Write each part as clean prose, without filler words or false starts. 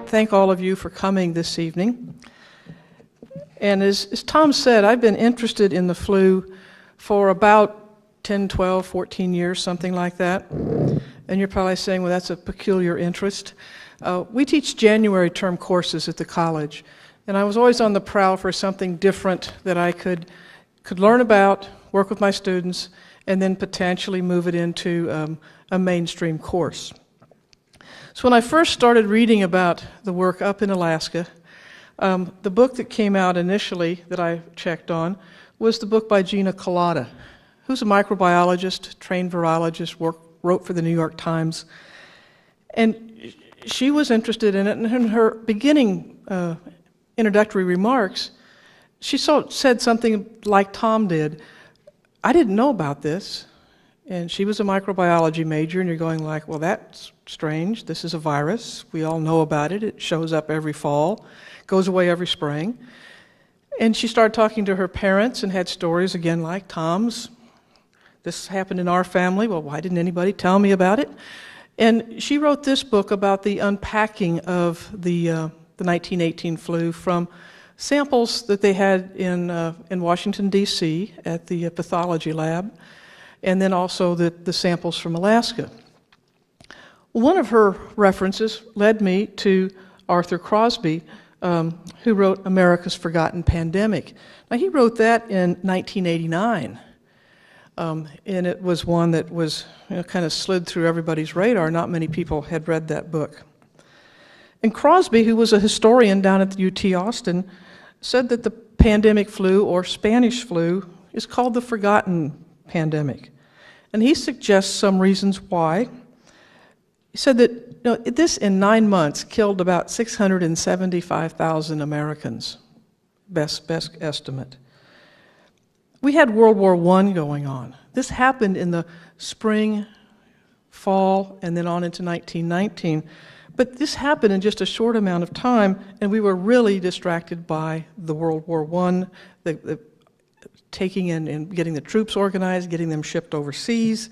Thank all of you for coming this evening. And as Tom said, I've been interested in the flu for about 10, 12, 14 years, something like that. And you're probably saying, well, that's a peculiar interest. We teach January term courses at the college, and I was always on the prowl for something different that I could learn about, work with my students, and then potentially move it into a mainstream course. So when I first started reading about the work up in Alaska, the book that came out initially that I checked on was the book by Gina Kolata, who's a microbiologist, trained virologist, wrote for the New York Times. And she was interested in it, and in her beginning introductory remarks, she said something like Tom did. I didn't know about this. And she was a microbiology major, and you're going like, well, that's strange. This is a virus. We all know about it. It shows up every fall, goes away every spring. And she started talking to her parents and had stories, again, like Tom's. This happened in our family. Well, why didn't anybody tell me about it? And she wrote this book about the unpacking of the 1918 flu from samples that they had in Washington, D.C. at the pathology lab, and then also the samples from Alaska. One of her references led me to Arthur Crosby, who wrote America's Forgotten Pandemic. Now, he wrote that in 1989, and it was one that was kind of slid through everybody's radar. Not many people had read that book. And Crosby, who was a historian down at the UT Austin, said that the pandemic flu, or Spanish flu, is called the forgotten pandemic. And he suggests some reasons why. He said that this in 9 months killed about 675,000 Americans, best estimate. We had World War I going on. This happened in the spring, fall, and then on into 1919. But this happened in just a short amount of time, and we were really distracted by the World War I, the taking in and getting the troops organized, getting them shipped overseas.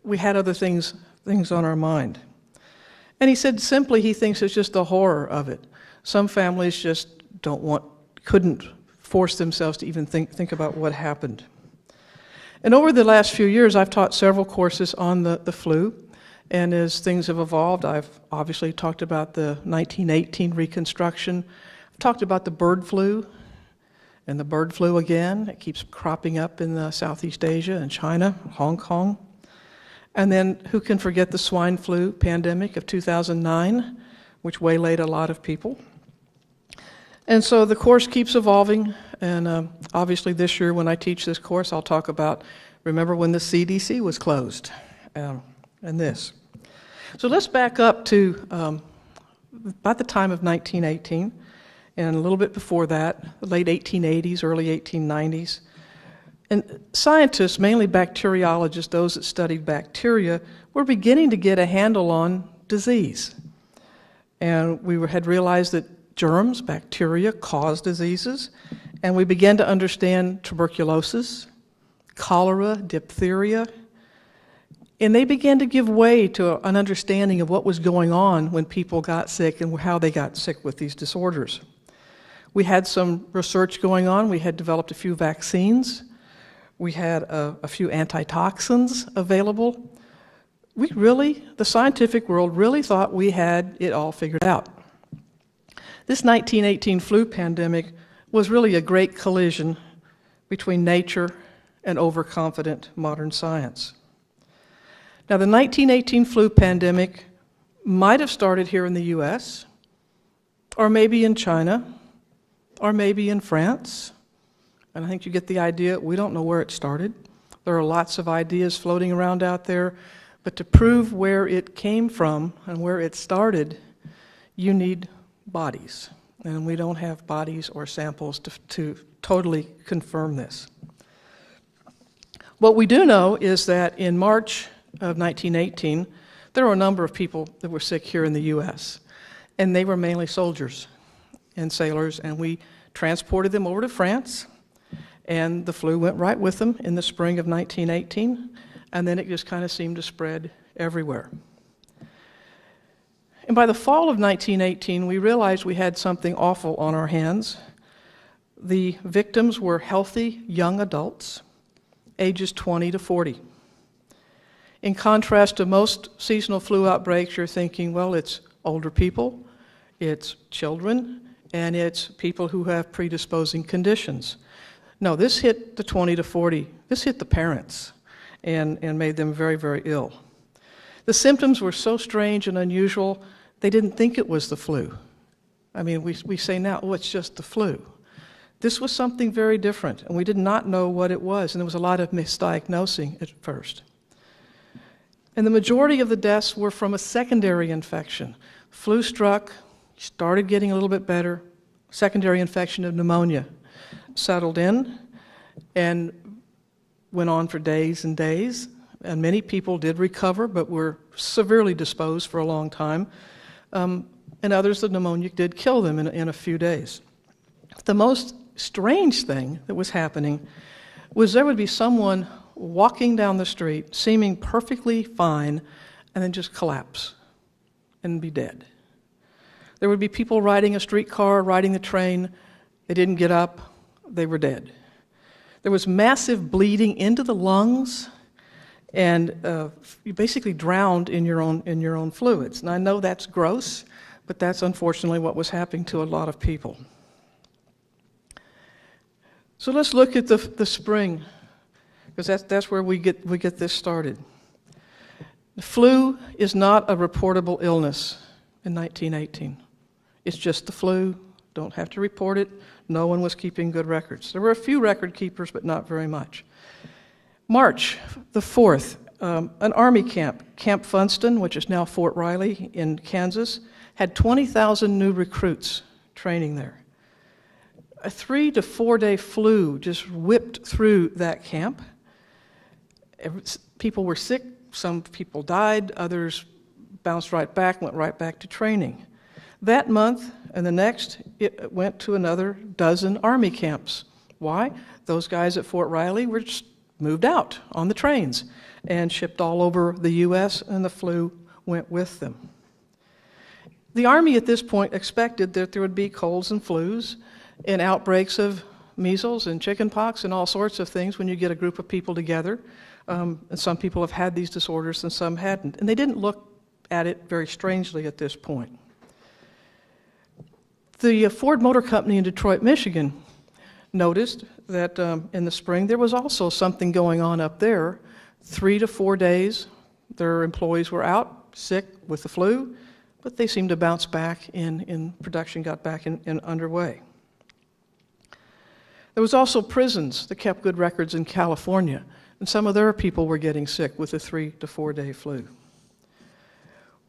We had other things on our mind. And he said simply he thinks it's just the horror of it. Some families just couldn't force themselves to even think about what happened. And over the last few years, I've taught several courses on the flu. And as things have evolved, I've obviously talked about the 1918 reconstruction. I've talked about the bird flu. And the bird flu again, it keeps cropping up in Southeast Asia and China, Hong Kong. And then who can forget the swine flu pandemic of 2009, which waylaid a lot of people. And so the course keeps evolving, and obviously this year when I teach this course, I'll talk about, remember when the CDC was closed, and this. So let's back up to about the time of 1918. And a little bit before that, the late 1880s, early 1890s. And scientists, mainly bacteriologists, those that studied bacteria, were beginning to get a handle on disease. And we had realized that germs, bacteria, cause diseases. And we began to understand tuberculosis, cholera, diphtheria. And they began to give way to an understanding of what was going on when people got sick and how they got sick with these disorders. We had some research going on. We had developed a few vaccines. We had a few antitoxins available. The scientific world really thought we had it all figured out. This 1918 flu pandemic was really a great collision between nature and overconfident modern science. Now, the 1918 flu pandemic might have started here in the U.S., or maybe in China, or maybe in France. And I think you get the idea. We don't know where it started. There are lots of ideas floating around out there, but to prove where it came from and where it started, you need bodies. And we don't have bodies or samples to totally confirm this. What we do know is that in March of 1918, there were a number of people that were sick here in the U.S., and they were mainly soldiers and sailors, and we transported them over to France, And the flu went right with them in the spring of 1918, and then it just kind of seemed to spread everywhere. And by the fall of 1918, we realized we had something awful on our hands. The victims were healthy young adults, ages 20 to 40. In contrast to most seasonal flu outbreaks, you're thinking, well, it's older people, it's children, and it's people who have predisposing conditions. No, this hit the 20 to 40. This hit the parents and made them very, very ill. The symptoms were so strange and unusual, they didn't think it was the flu. I mean, we say now, oh, it's just the flu. This was something very different, and we did not know what it was, and there was a lot of misdiagnosing at first. And the majority of the deaths were from a secondary infection. Flu struck, started getting a little bit better, secondary infection of pneumonia settled in and went on for days and days, and many people did recover but were severely disposed for a long time, and others, the pneumonia did kill them in a few days. The most strange thing that was happening was there would be someone walking down the street, seeming perfectly fine, and then just collapse and be dead. There would be people riding a streetcar, riding the train. They didn't get up. They were dead. There was massive bleeding into the lungs, and you basically drowned in your own fluids. And I know that's gross, but that's unfortunately what was happening to a lot of people. So let's look at the spring, because that's where we get this started. The flu is not a reportable illness in 1918. It's just the flu. Don't have to report it. No one was keeping good records. There were a few record keepers, but not very much. March the 4th, an Army camp, Camp Funston, which is now Fort Riley in Kansas, had 20,000 new recruits training there. A 3 to 4 day flu just whipped through that camp. People were sick, some people died, others bounced right back, went right back to training. That month and the next, it went to another dozen Army camps. Why? Those guys at Fort Riley were just moved out on the trains and shipped all over the U.S., and the flu went with them. The Army at this point expected that there would be colds and flus and outbreaks of measles and chickenpox and all sorts of things when you get a group of people together. And some people have had these disorders and some hadn't. And they didn't look at it very strangely at this point. The Ford Motor Company in Detroit, Michigan, noticed that in the spring there was also something going on up there. 3 to 4 days, their employees were out, sick with the flu, but they seemed to bounce back in production, got back in underway. There was also prisons that kept good records in California, and some of their people were getting sick with the 3 to 4 day flu.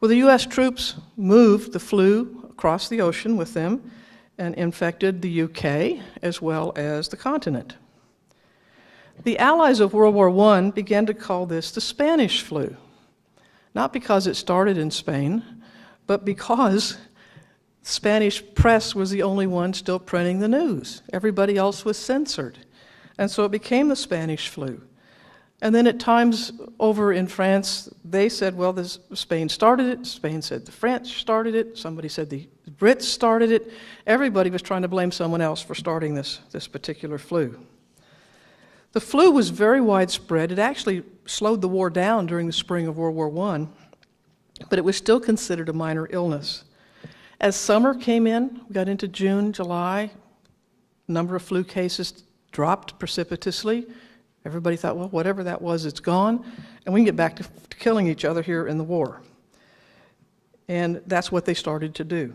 Well, the U.S. troops moved the flu across the ocean with them and infected the U.K. as well as the continent. The Allies of World War I began to call this the Spanish flu, not because it started in Spain, but because Spanish press was the only one still printing the news. Everybody else was censored. And so it became the Spanish flu. And then at times over in France, they said, well, Spain started it. Spain said the French started it. Somebody said the Brits started it. Everybody was trying to blame someone else for starting this particular flu. The flu was very widespread. It actually slowed the war down during the spring of World War I, but it was still considered a minor illness. As summer came in, we got into June, July, the number of flu cases dropped precipitously. Everybody thought, well, whatever that was, it's gone, and we can get back to killing each other here in the war. And that's what they started to do.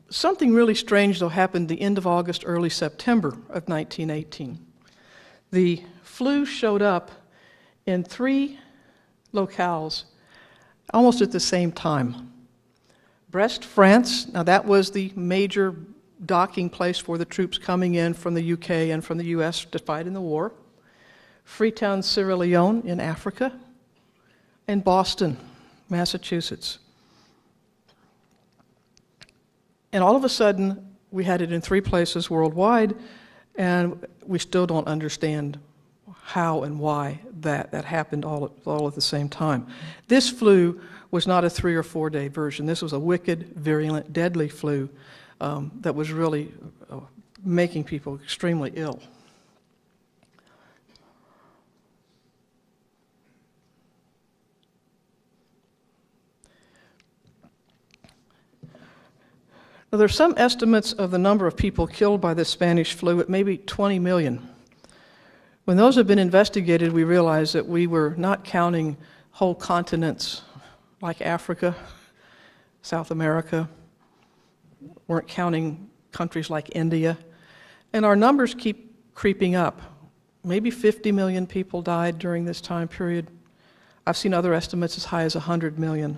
Something really strange, though, happened the end of August, early September of 1918. The flu showed up in 3 locales almost at the same time. Brest, France, now that was the major docking place for the troops coming in from the UK and from the US to fight in the war. Freetown, Sierra Leone in Africa, and Boston, Massachusetts. And all of a sudden, we had it in 3 places worldwide, And we still don't understand how and why that happened all at the same time. This flu was not a 3 or 4 day version. This was a wicked, virulent, deadly flu that was really making people extremely ill. Now, there are some estimates of the number of people killed by the Spanish flu at maybe 20 million. When those have been investigated, we realize that we were not counting whole continents like Africa, South America, weren't counting countries like India, and our numbers keep creeping up. Maybe 50 million people died during this time period. I've seen other estimates as high as 100 million.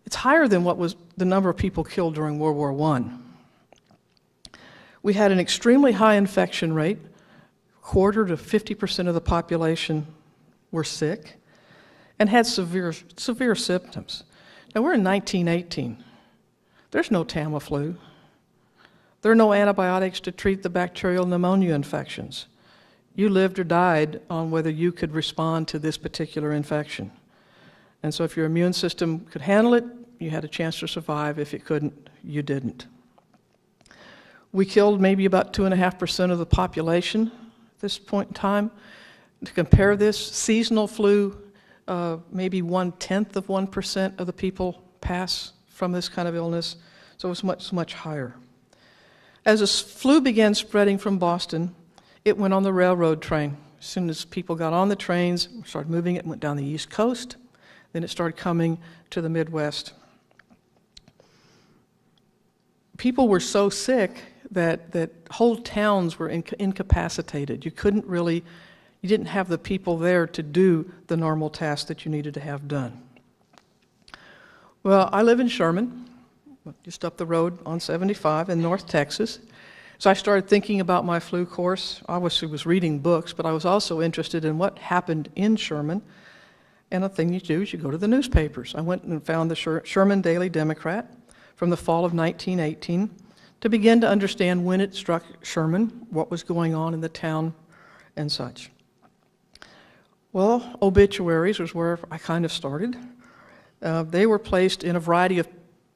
It's higher than what was the number of people killed during World War I. We had an extremely high infection rate. Quarter to 50% of the population were sick and had severe symptoms. Now, we're in 1918. There's no Tamiflu. There are no antibiotics to treat the bacterial pneumonia infections. You lived or died on whether you could respond to this particular infection. And so if your immune system could handle it, you had a chance to survive. If it couldn't, you didn't. We killed maybe about 2.5% of the population at this point in time. To compare this, seasonal flu, maybe 1/10 of 1% of the people pass from this kind of illness, so it was much higher. As the flu began spreading from Boston, it went on the railroad train. As soon as people got on the trains, started moving it, went down the East Coast, then it started coming to the Midwest. People were so sick that whole towns were incapacitated. You didn't have the people there to do the normal tasks that you needed to have done. Well, I live in Sherman, just up the road on 75 in North Texas. So I started thinking about my flu course. I obviously was reading books, but I was also interested in what happened in Sherman. And the thing you do is you go to the newspapers. I went and found the Sherman Daily Democrat from the fall of 1918 to begin to understand when it struck Sherman, what was going on in the town, and such. Well, obituaries was where I kind of started. They were placed in a variety of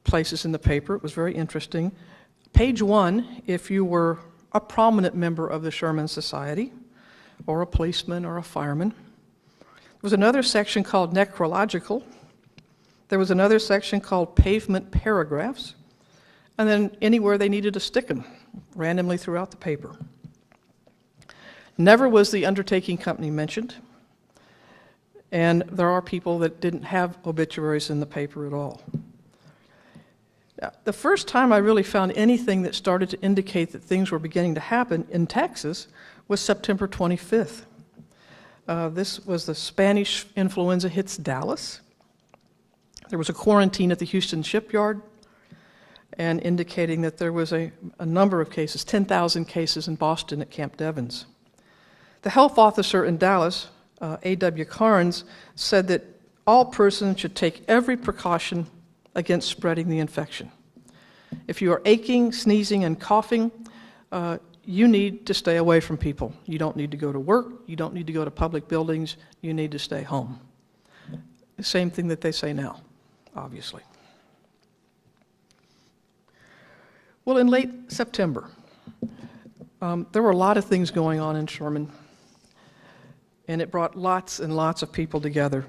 places in the paper. It was very interesting. Page 1, if you were a prominent member of the Sherman Society, or a policeman or a fireman. There was another section called necrological. There was another section called pavement paragraphs. And then anywhere they needed to stick them, randomly throughout the paper. Never was the undertaking company mentioned. And there are people that didn't have obituaries in the paper at all. Now, the first time I really found anything that started to indicate that things were beginning to happen in Texas was September 25th. This was the Spanish influenza hits Dallas. There was a quarantine at the Houston shipyard, and indicating that there was a number of cases, 10,000 cases in Boston at Camp Devens. The health officer in Dallas, A.W. Carnes, said that all persons should take every precaution against spreading the infection. If you are aching, sneezing, and coughing, you need to stay away from people. You don't need to go to work. You don't need to go to public buildings. You need to stay home. The same thing that they say now, obviously. Well, in late September, there were a lot of things going on in Sherman, and it brought lots and lots of people together.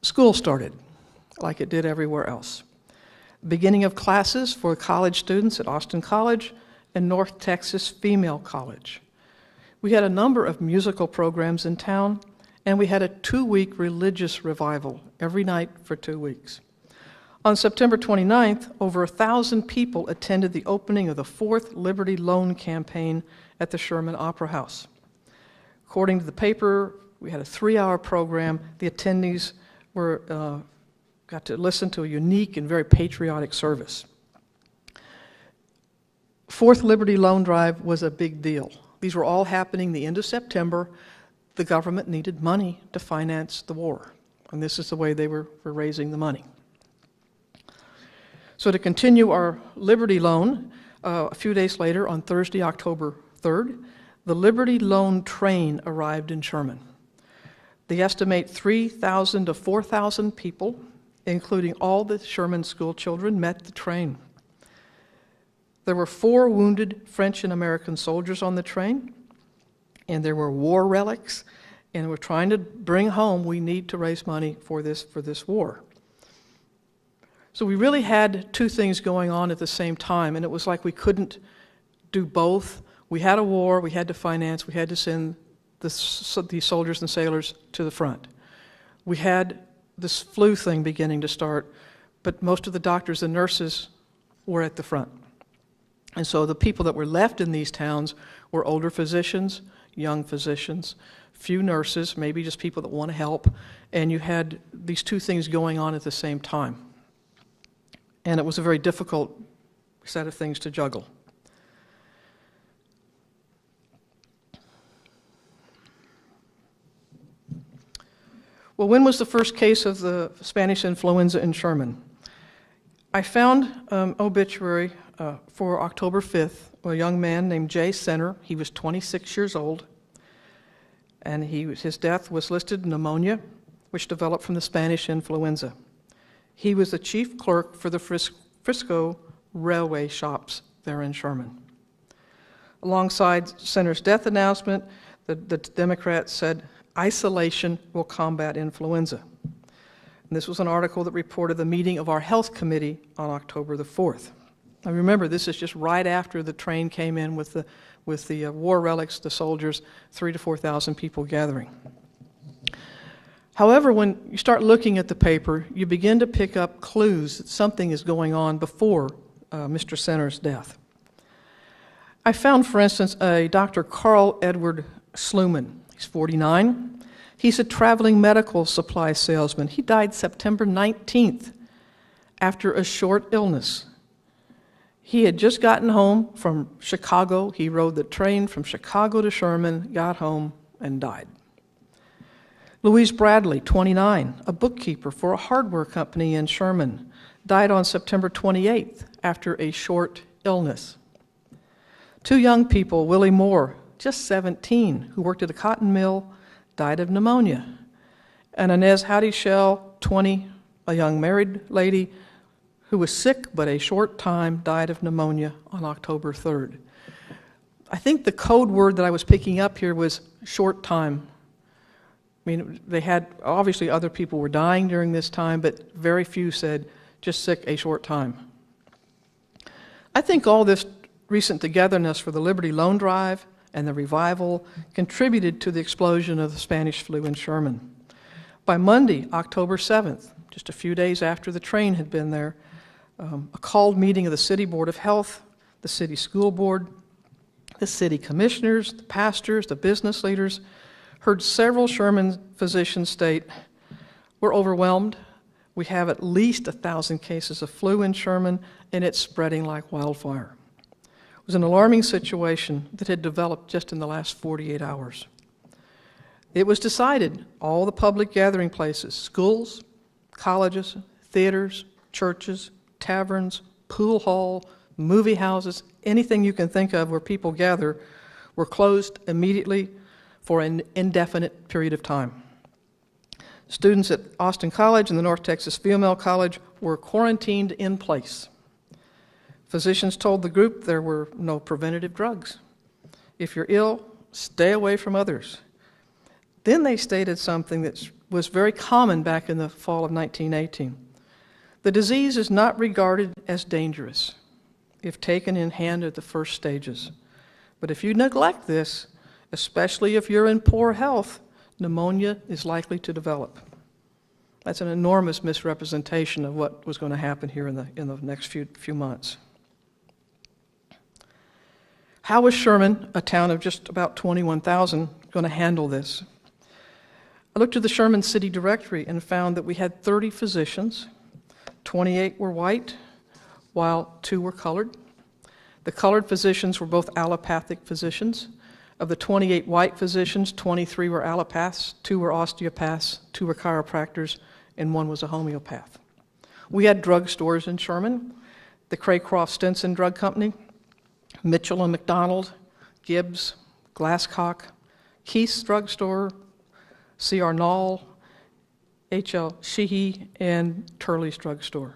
School started, like it did everywhere else. Beginning of classes for college students at Austin College and North Texas Female College. We had a number of musical programs in town, and we had a 2-week religious revival every night for 2 weeks. On September 29th, over 1,000 people attended the opening of the 4th Liberty Loan Campaign at the Sherman Opera House. According to the paper, we had a 3-hour program. The attendees got to listen to a unique and very patriotic service. 4th Liberty Loan Drive was a big deal. These were all happening the end of September. The government needed money to finance the war, and this is the way they were raising the money. So to continue our Liberty Loan, a few days later, on Thursday, October Third, the Liberty Loan train arrived in Sherman. They estimate 3,000 to 4,000 people, including all the Sherman school children, met the train. There were 4 wounded French and American soldiers on the train, and there were war relics, and we're trying to bring home, we need to raise money for this war. So we really had 2 things going on at the same time, and it was like we couldn't do both. We had a war, we had to finance, we had to send the soldiers and sailors to the front. We had this flu thing beginning to start, but most of the doctors and nurses were at the front. And so the people that were left in these towns were older physicians, young physicians, few nurses, maybe just people that want to help, and you had these 2 things going on at the same time. And it was a very difficult set of things to juggle. Well, when was the first case of the Spanish influenza in Sherman? I found obituary for October 5th, a young man named Jay Center. He was 26 years old, and his death was listed pneumonia, which developed from the Spanish influenza. He was the chief clerk for the Frisco railway shops there in Sherman. Alongside Center's death announcement, the Democrats said, "Isolation will combat influenza." And this was an article that reported the meeting of our health committee on October the 4th. Now remember, this is just right after the train came in with the war relics, the soldiers, 3,000 to 4,000 people gathering. However, when you start looking at the paper, you begin to pick up clues that something is going on before Mr. Center's death. I found, for instance, a Dr. Carl Edward Sluman. He's 49. He's a traveling medical supply salesman. He died September 19th after a short illness. He had just gotten home from Chicago. He rode the train from Chicago to Sherman, got home, and died. Louise Bradley, 29, a bookkeeper for a hardware company in Sherman, died on September 28th after a short illness. 2 young people, Willie Moore, just 17, who worked at a cotton mill, died of pneumonia. And Inez Howdy-Shell, 20, a young married lady who was sick but a short time, died of pneumonia on October 3rd. I think the code word that I was picking up here was short time. I mean, they had, obviously other people were dying during this time, but very few said, just sick a short time. I think all this recent togetherness for the Liberty Loan Drive and the revival contributed to the explosion of the Spanish flu in Sherman. By Monday, October 7th, just a few days after the train had been there, a called meeting of the City Board of Health, the City School Board, the city commissioners, the pastors, the business leaders, heard several Sherman physicians state, "We're overwhelmed. We have at least 1,000 cases of flu in Sherman, and it's spreading like wildfire." It was an alarming situation that had developed just in the last 48 hours. It was decided all the public gathering places, schools, colleges, theaters, churches, taverns, pool hall, movie houses, anything you can think of where people gather, were closed immediately for an indefinite period of time. Students at Austin College and the North Texas Female College were quarantined in place. Physicians told the group there were no preventative drugs. If you're ill, stay away from others. Then they stated something that was very common back in the fall of 1918. The disease is not regarded as dangerous if taken in hand at the first stages. But if you neglect this, especially if you're in poor health, pneumonia is likely to develop. That's an enormous misrepresentation of what was going to happen here in the next few months. How was Sherman, a town of just about 21,000, going to handle this? I looked at the Sherman City Directory and found that we had 30 physicians. 28 were white, while 2 were colored. The colored physicians were both allopathic physicians. Of the 28 white physicians, 23 were allopaths, 2 were osteopaths, 2 were chiropractors, and 1 was a homeopath. We had drugstores in Sherman, the Craycroft Stinson Drug Company, Mitchell and McDonald, Gibbs, Glasscock, Keith's Drugstore, C.R. Knoll, H.L. Sheehy, and Turley's Drugstore.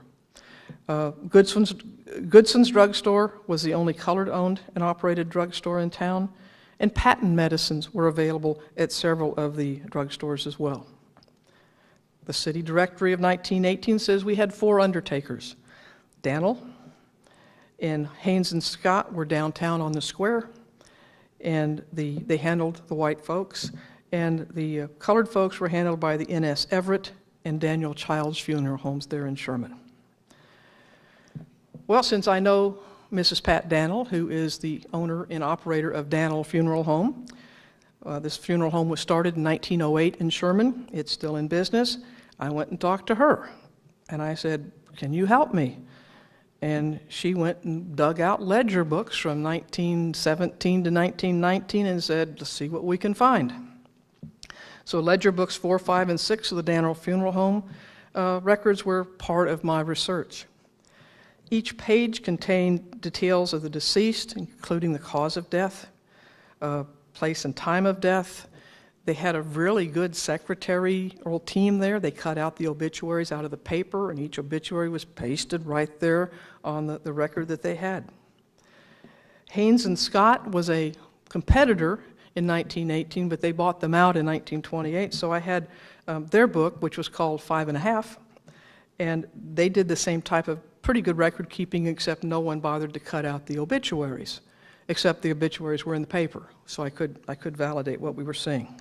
Goodson's Drugstore was the only colored-owned and operated drugstore in town, and patent medicines were available at several of the drugstores as well. The city directory of 1918 says we had 4 undertakers. Dannel and Haynes and Scott were downtown on the square, and they handled the white folks, and the colored folks were handled by the N.S. Everett and Daniel Childs Funeral Homes there in Sherman. Well, since I know Mrs. Pat Dannel, who is the owner and operator of Dannel Funeral Home, this funeral home was started in 1908 in Sherman. It's still in business. I went and talked to her, and I said, "Can you help me?" And she went and dug out ledger books from 1917 to 1919 and said, "Let's see what we can find." So ledger books 4, 5, and 6 of the Dannel Funeral Home records were part of my research. Each page contained details of the deceased, including the cause of death, place and time of death. They had a really good secretarial team there. They cut out the obituaries out of the paper, and each obituary was pasted right there on the record that they had. Haynes and Scott was a competitor in 1918, but they bought them out in 1928, so I had their book, which was called 5 1/2, and they did the same type of pretty good record keeping, except no one bothered to cut out the obituaries, except the obituaries were in the paper, so I could validate what we were seeing.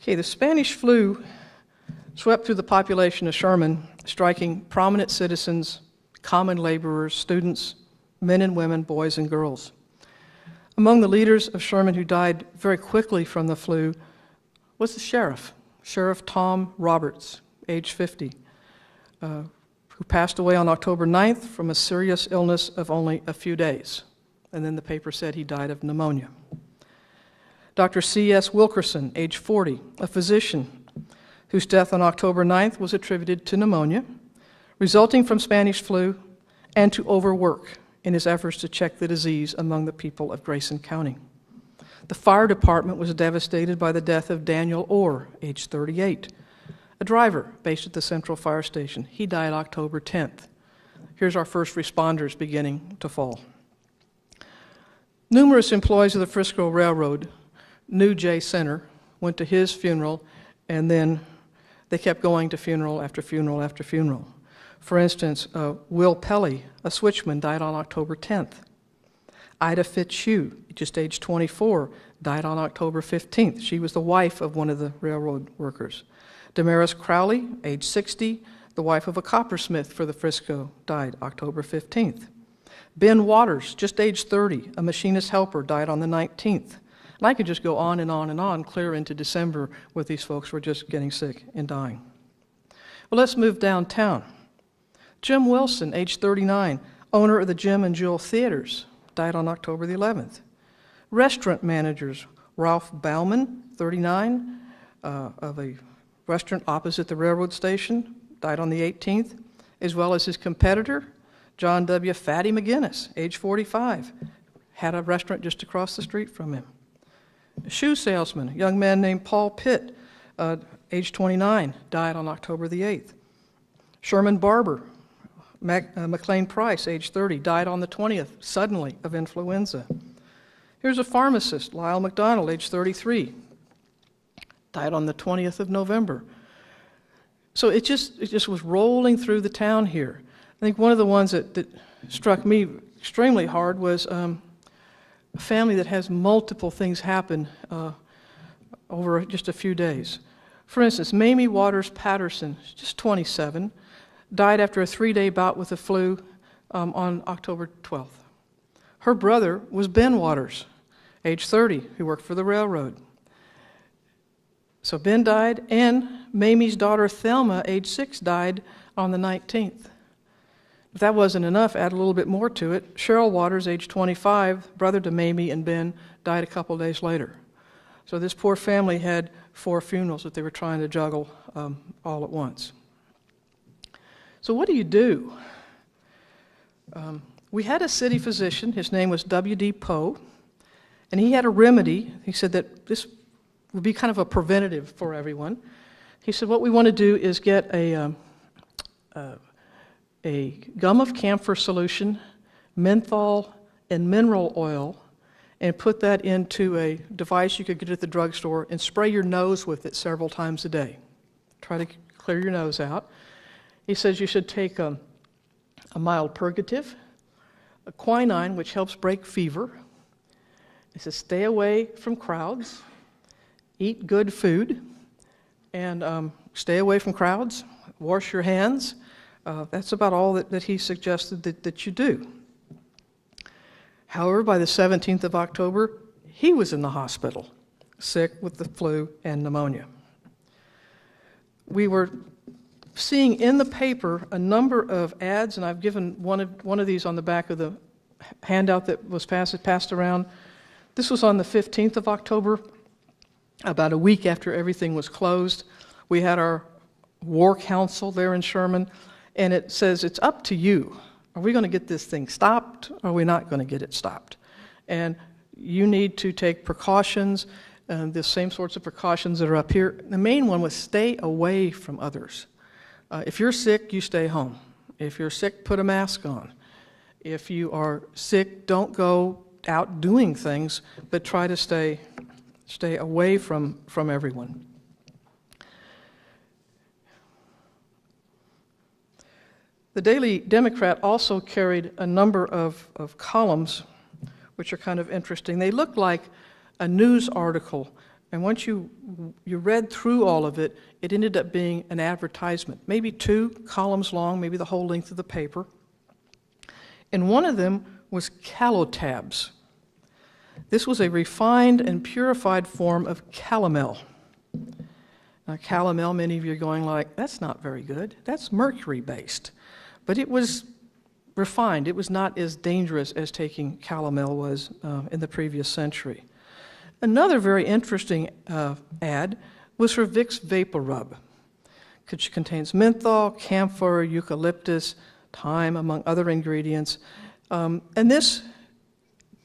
Okay, the Spanish flu swept through the population of Sherman, striking prominent citizens, common laborers, students, men and women, boys and girls. Among the leaders of Sherman who died very quickly from the flu was the sheriff, Sheriff Tom Roberts, age 50, who passed away on October 9th from a serious illness of only a few days. And then the paper said he died of pneumonia. Dr. C.S. Wilkerson, age 40, a physician whose death on October 9th was attributed to pneumonia, resulting from Spanish flu and to overwork in his efforts to check the disease among the people of Grayson County. The fire department was devastated by the death of Daniel Orr, age 38, a driver based at the Central Fire Station. He died October 10th. Here's our first responders beginning to fall. Numerous employees of the Frisco Railroad knew Jay Center, went to his funeral, and then they kept going to funeral after funeral after funeral. For instance, Will Pelly, a switchman, died on October 10th. Ida Fitzhugh, just age 24, died on October 15th. She was the wife of one of the railroad workers. Damaris Crowley, age 60, the wife of a coppersmith for the Frisco, died October 15th. Ben Waters, just age 30, a machinist helper, died on the 19th. And I could just go on and on and on, clear into December, with these folks were just getting sick and dying. Well, let's move downtown. Jim Wilson, age 39, owner of the Jim and Jewel Theaters, died on October the 11th. Restaurant managers, Ralph Bauman, 39, of a restaurant opposite the railroad station, died on the 18th, as well as his competitor, John W. Fatty McGinnis, age 45, had a restaurant just across the street from him. A shoe salesman, a young man named Paul Pitt, age 29, died on October the 8th. Sherman Barber, McLean Price, age 30, died on the 20th, suddenly, of influenza. Here's a pharmacist, Lyle McDonald, age 33, died on the 20th of November. So it just was rolling through the town here. I think one of the ones that struck me extremely hard was a family that has multiple things happen over just a few days. For instance, Mamie Waters Patterson, just 27, died after a 3-day bout with the flu on October 12th. Her brother was Ben Waters, age 30, who worked for the railroad. So Ben died, and Mamie's daughter Thelma, age 6, died on the 19th. If that wasn't enough, add a little bit more to it. Cheryl Waters, age 25, brother to Mamie and Ben, died a couple days later. So this poor family had 4 funerals that they were trying to juggle all at once. So what do you do? We had a city physician, his name was W.D. Poe, and he had a remedy. He said that this would be kind of a preventative for everyone. He said, what we want to do is get a gum of camphor solution, menthol, and mineral oil, and put that into a device you could get at the drugstore and spray your nose with it several times a day. Try to clear your nose out. He says you should take a mild purgative, a quinine, which helps break fever. He says stay away from crowds, eat good food, and stay away from crowds, wash your hands. That's about all that he suggested that you do. However, by the 17th of October, he was in the hospital, sick with the flu and pneumonia. We were seeing in the paper a number of ads, and I've given one of these on the back of the handout that was passed around. This was on the 15th of October, about a week after everything was closed. We had our war council there in Sherman, and it says, it's up to you. Are we going to get this thing stopped, or are we not going to get it stopped? And you need to take precautions, the same sorts of precautions that are up here. The main one was stay away from others. If you're sick, you stay home. If you're sick, put a mask on. If you are sick, don't go out doing things, but try to stay away from everyone. The Daily Democrat also carried a number of columns, which are kind of interesting. They look like a news article, and once you read through all of it, it ended up being an advertisement, maybe 2 columns long, maybe the whole length of the paper. And one of them was calotabs. This was a refined and purified form of calomel. Now, calomel, many of you are going like, that's not very good. That's mercury-based. But it was refined. It was not as dangerous as taking calomel was in the previous century. Another very interesting ad was for Vicks Vapor Rub, which contains menthol, camphor, eucalyptus, thyme, among other ingredients. And this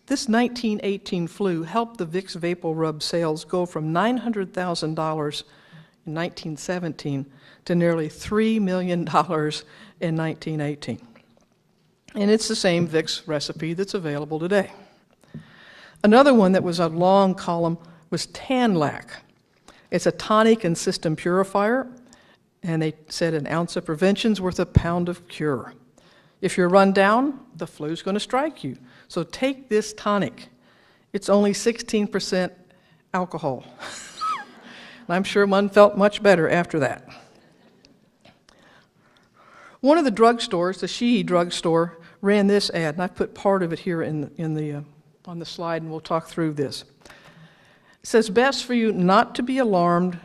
1918 flu helped the Vicks Vapor Rub sales go from $900,000 in 1917 to nearly $3 million in 1918. And it's the same Vicks recipe that's available today. Another one that was a long column was Tanlac. It's a tonic and system purifier, and they said an ounce of prevention's worth a pound of cure. If you're run down, the flu's going to strike you. So take this tonic. It's only 16% alcohol. And I'm sure one felt much better after that. One of the drugstores, the Sheehy drugstore, ran this ad, and I put part of it here on the slide, and we'll talk through this. It says, best for you not to be alarmed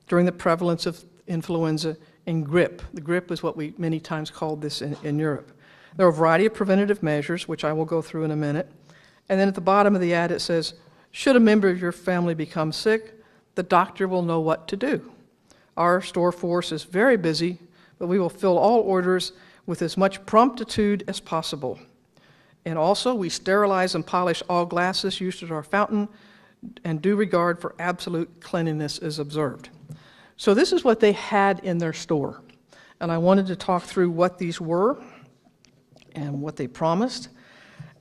during the prevalence of influenza and grip. The grip is what we many times called this in Europe. There are a variety of preventative measures, which I will go through in a minute. And then at the bottom of the ad it says, should a member of your family become sick, the doctor will know what to do. Our store force is very busy, but we will fill all orders with as much promptitude as possible. And also, we sterilize and polish all glasses used at our fountain, and due regard for absolute cleanliness is observed. So this is what they had in their store. And I wanted to talk through what these were and what they promised.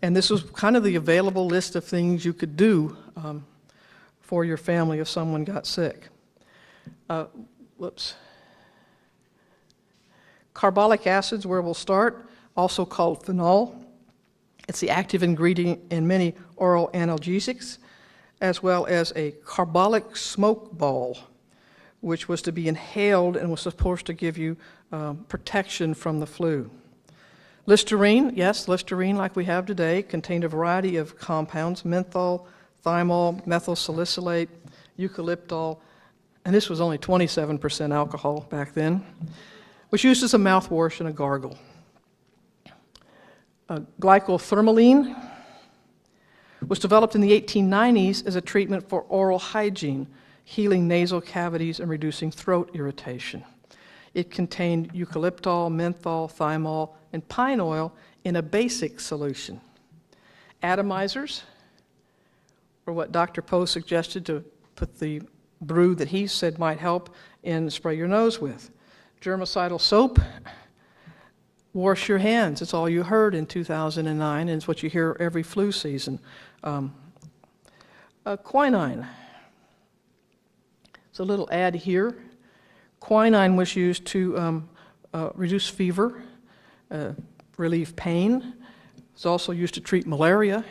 And this was kind of the available list of things you could do for your family if someone got sick. Carbolic acid's where we'll start, also called phenol. It's the active ingredient in many oral analgesics, as well as a carbolic smoke ball, which was to be inhaled and was supposed to give you protection from the flu. Listerine, yes, Listerine like we have today, contained a variety of compounds, menthol, thymol, methyl salicylate, eucalyptol, and this was only 27% alcohol back then, was used as a mouthwash and a gargle. Glycothermaline was developed in the 1890s as a treatment for oral hygiene, healing nasal cavities and reducing throat irritation. It contained eucalyptol, menthol, thymol, and pine oil in a basic solution. Atomizers, or what Dr. Poe suggested to put the brew that he said might help in, spray your nose with. Germicidal soap, wash your hands. It's all you heard in 2009, and it's what you hear every flu season. Quinine. It's a little ad here. Quinine was used to reduce fever, relieve pain. It's also used to treat malaria.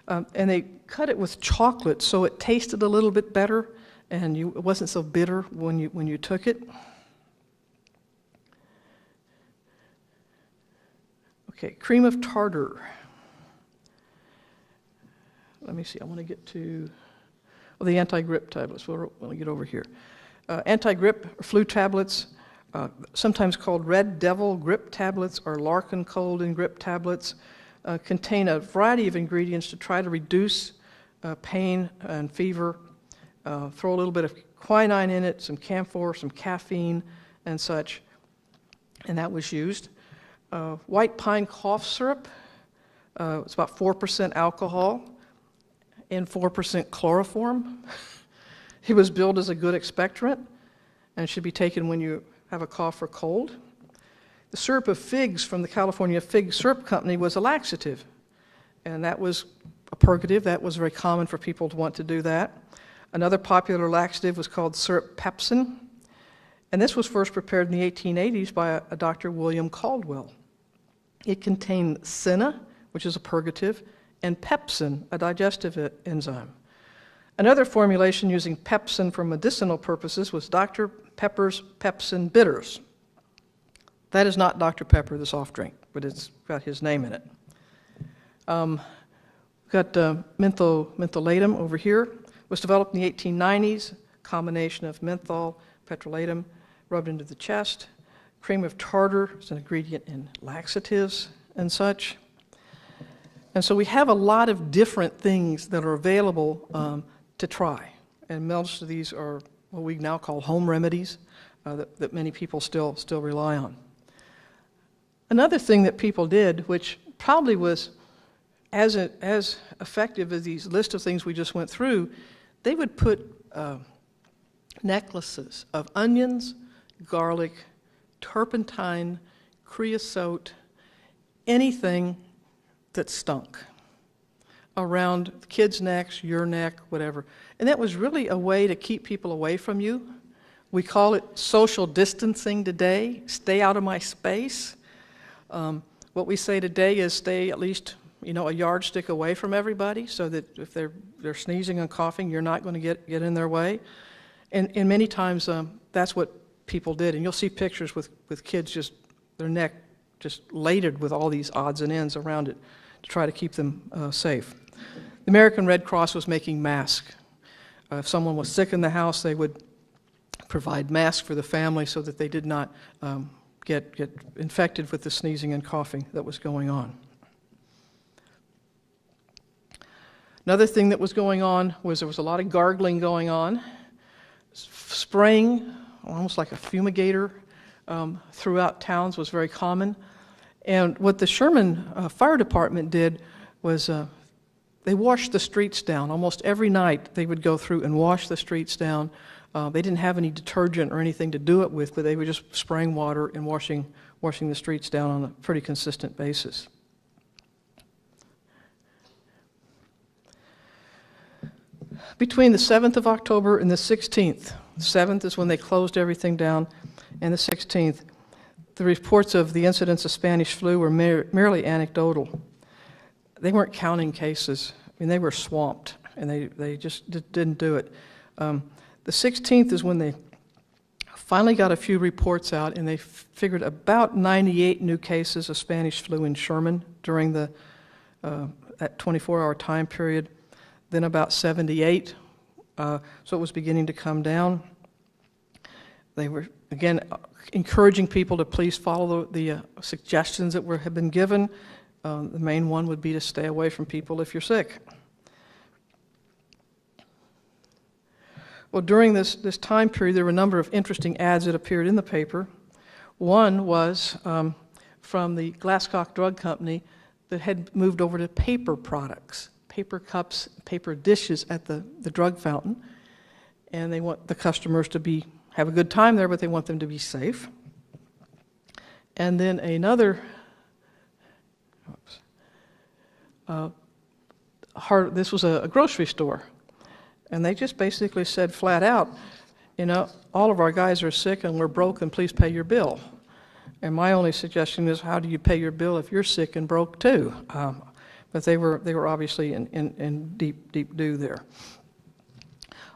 And they cut it with chocolate so it tasted a little bit better and it wasn't so bitter when you took it. Okay, cream of tartar. Let me see, I want to get to the anti-grip tablets. We'll get over here. Anti-grip or flu tablets, sometimes called Red Devil grip tablets or Larkin cold and grip tablets, contain a variety of ingredients to try to reduce pain and fever. Throw a little bit of quinine in it, some camphor, some caffeine, and such, and that was used. White pine cough syrup, it's about 4% alcohol and 4% chloroform. It was billed as a good expectorant and should be taken when you have a cough or cold. The syrup of figs from the California Fig Syrup Company was a laxative, and that was a purgative. That was very common for people to want to do that. Another popular laxative was called syrup pepsin, and this was first prepared in the 1880s by a Dr. William Caldwell. It contained senna, which is a purgative, and pepsin, a digestive enzyme. Another formulation using pepsin for medicinal purposes was Dr. Pepper's Pepsin Bitters. That is not Dr. Pepper, the soft drink, but it's got his name in it. Got mentholatum over here. It was developed in the 1890s, combination of menthol, petrolatum, rubbed into the chest. Cream of tartar is an ingredient in laxatives and such. And so we have a lot of different things that are available to try. And most of these are what we now call home remedies that many people still rely on. Another thing that people did, which probably was as effective as these list of things we just went through, they would put necklaces of onions, garlic, turpentine, creosote, anything that stunk around kids' necks, your neck, whatever. And that was really a way to keep people away from you. We call it social distancing today. Stay out of my space. What we say today is stay at least, a yardstick away from everybody so that if they're sneezing and coughing, you're not going to get in their way. And many times that's what people did. And you'll see pictures with kids just, their neck just laded with all these odds and ends around it to try to keep them safe. The American Red Cross was making masks. If someone was sick in the house, they would provide masks for the family so that they did not get infected with the sneezing and coughing that was going on. Another thing that was going on was there was a lot of gargling going on, spraying, almost like a fumigator, throughout towns was very common. And what the Sherman Fire Department did was they washed the streets down. Almost every night they would go through and wash the streets down. They didn't have any detergent or anything to do it with, but they were just spraying water and washing the streets down on a pretty consistent basis. Between the 7th of October and the 16th, the 7th is when they closed everything down, and the 16th, the reports of the incidence of Spanish flu were merely anecdotal. They weren't counting cases. I mean, they were swamped, and they just didn't do it. The 16th is when they finally got a few reports out, and they figured about 98 new cases of Spanish flu in Sherman during that 24-hour time period, then about 78. So it was beginning to come down. They were, again, encouraging people to please follow the suggestions that have been given. The main one would be to stay away from people if you're sick. Well, during this time period, there were a number of interesting ads that appeared in the paper. One was from the Glasscock Drug Company that had moved over to paper products, paper cups, paper dishes at the drug fountain. And they want the customers to have a good time there, but they want them to be safe. And then another, this was a grocery store. And they just basically said flat out, all of our guys are sick and we're broke and please pay your bill. And my only suggestion is, how do you pay your bill if you're sick and broke too? But they were obviously in deep doo there.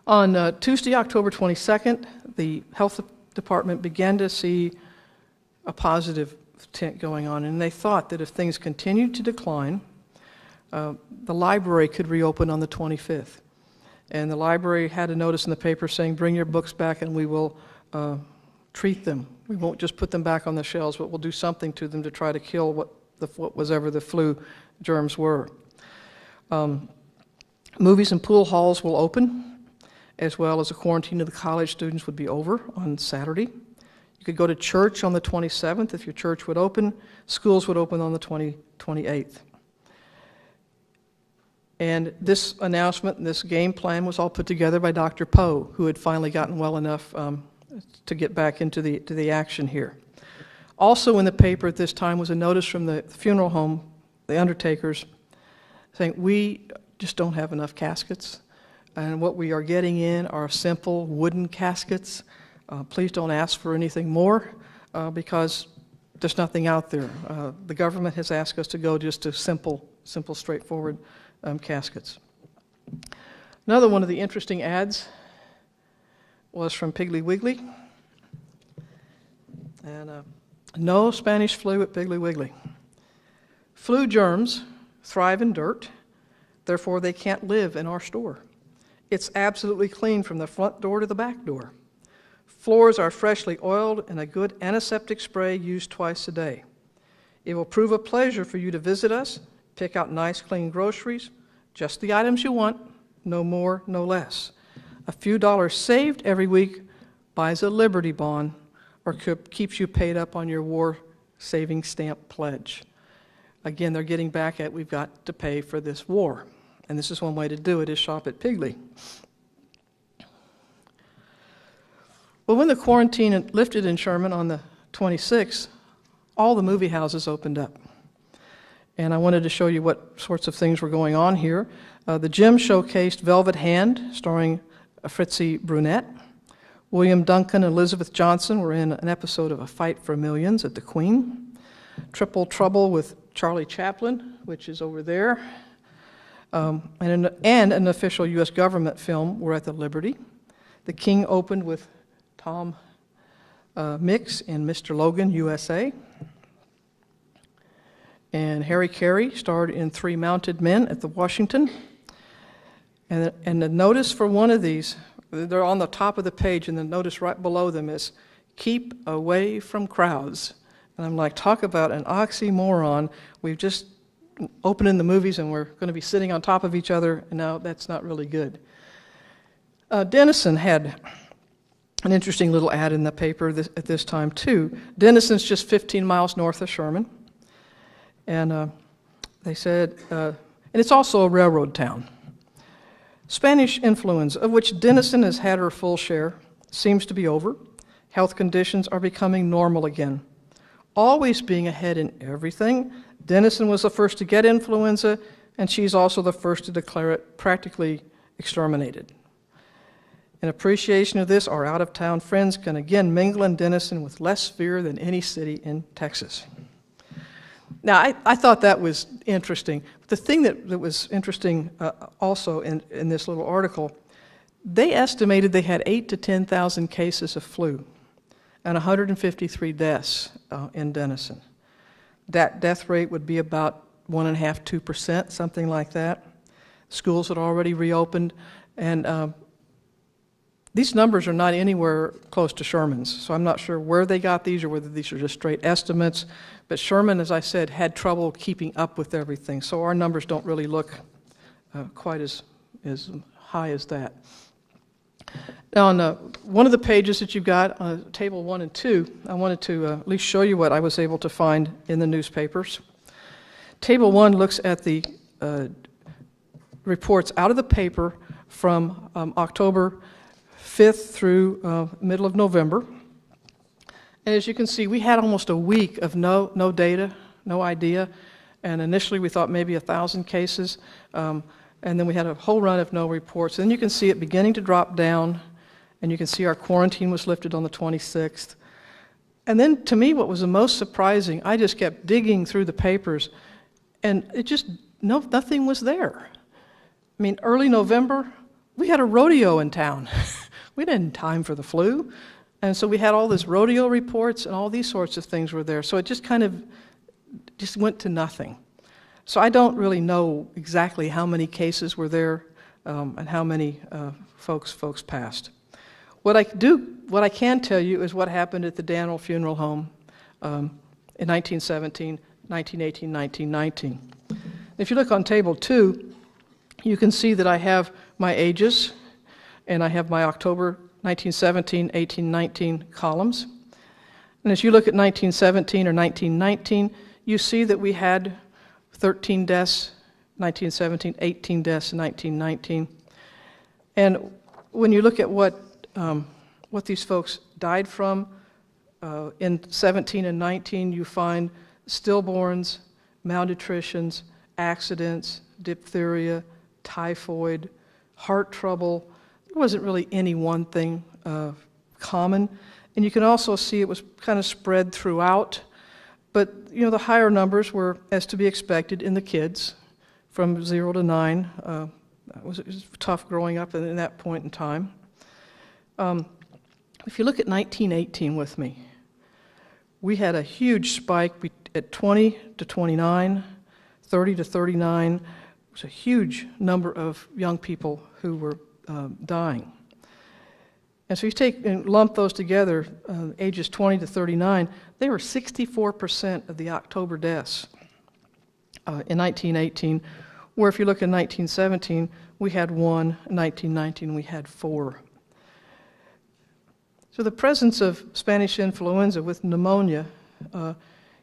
On Tuesday, October 22nd, the health department began to see a positive tint going on, and they thought that if things continued to decline, the library could reopen on the 25th. And the library had a notice in the paper saying, bring your books back and we will treat them. We won't just put them back on the shelves, but we'll do something to them to try to kill what was ever the flu germs were. Movies and pool halls will open, as well as the quarantine of the college students would be over on Saturday. You could go to church on the 27th if your church would open. Schools would open on the 28th. And this announcement and this game plan was all put together by Dr. Poe, who had finally gotten well enough to get back into the action here. Also in the paper at this time was a notice from the funeral home, the undertakers, saying, we just don't have enough caskets, and what we are getting in are simple wooden caskets. Please don't ask for anything more because there's nothing out there. The government has asked us to go just to simple, straightforward caskets. Another one of the interesting ads was from Piggly Wiggly. And no Spanish flu at Piggly Wiggly. Flu germs thrive in dirt, therefore they can't live in our store. It's absolutely clean from the front door to the back door. Floors are freshly oiled and a good antiseptic spray used twice a day. It will prove a pleasure for you to visit us, pick out nice clean groceries, just the items you want, no more, no less. A few dollars saved every week buys a Liberty Bond or keeps you paid up on your war savings stamp pledge. Again, they're getting back at we've got to pay for this war. And this is one way to do it, is shop at Piggly. Well, when the quarantine lifted in Sherman on the 26th, all the movie houses opened up. And I wanted to show you what sorts of things were going on here. The gym showcased Velvet Hand, starring Fritzi Brunette. William Duncan and Elizabeth Johnson were in an episode of A Fight for Millions at the Queen. Triple Trouble with Charlie Chaplin, which is over there. And an official U.S. government film were at the Liberty. The King opened with Tom Mix in Mr. Logan, USA. And Harry Carey starred in Three Mounted Men at the Washington. And the notice for one of these, they're on the top of the page, and the notice right below them is, keep away from crowds. And I'm like, talk about an oxymoron. We've just opened in the movies and we're going to be sitting on top of each other, and now that's not really good. Denison had an interesting little ad in the paper at this time too. Denison's just 15 miles north of Sherman. And they said, and it's also a railroad town. Spanish influenza, of which Denison has had her full share, seems to be over. Health conditions are becoming normal again. Always being ahead in everything, Denison was the first to get influenza, and she's also the first to declare it practically exterminated. In appreciation of this, our out-of-town friends can again mingle in Denison with less fear than any city in Texas. Now, I thought that was interesting. The thing that was interesting also in this little article, they estimated they had 8,000 to 10,000 cases of flu and 153 deaths in Denison. That death rate would be about 1.5%, 2%, something like that. Schools had already reopened, and these numbers are not anywhere close to Sherman's, so I'm not sure where they got these or whether these are just straight estimates. But Sherman, as I said, had trouble keeping up with everything, so our numbers don't really look quite as high as that. Now, on one of the pages that you've got, table 1 and 2, I wanted to at least show you what I was able to find in the newspapers. Table 1 looks at the reports out of the paper from October 5th through middle of November. And as you can see, we had almost a week of no data, no idea. And initially we thought maybe 1,000 cases. And then we had a whole run of no reports. And then you can see it beginning to drop down. And you can see our quarantine was lifted on the 26th. And then to me, what was the most surprising, I just kept digging through the papers, and it just, nothing was there. I mean, early November, we had a rodeo in town. We didn't have time for the flu. And so we had all these rodeo reports and all these sorts of things were there. So it just kind of just went to nothing. So I don't really know exactly how many cases were there and how many folks passed. What I can tell you is what happened at the Daniel Funeral Home in 1917, 1918, 1919. If you look on table 2, you can see that I have my ages, and I have my October 1917, 18, 19 columns. And as you look at 1917 or 1919, you see that we had 13 deaths, 1917, 18 deaths in 1919. And when you look at what these folks died from, in 17 and 19, you find stillborns, malnutritions, accidents, diphtheria, typhoid, heart trouble. There wasn't really any one thing common. And you can also see it was kind of spread throughout. But, you know, the higher numbers were as to be expected in the kids from 0 to 9. It was tough growing up in that point in time. If you look at 1918 with me, we had a huge spike at 20 to 29, 30 to 39. It was a huge number of young people who were dying. And so you take and lump those together, ages 20 to 39, they were 64% of the October deaths in 1918, where if you look in 1917, we had 1, in 1919 we had 4. So the presence of Spanish influenza with pneumonia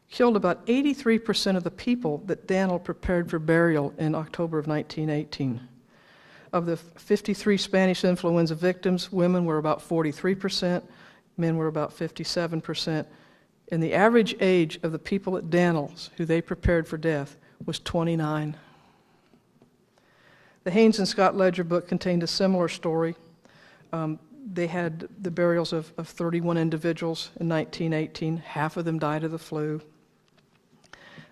killed about 83% of the people that Daniel prepared for burial in October of 1918. Of the 53 Spanish influenza victims, women were about 43%, men were about 57%, and the average age of the people at Daniel's who they prepared for death was 29. The Haynes and Scott Ledger book contained a similar story. They had the burials of 31 individuals in 1918. Half of them died of the flu.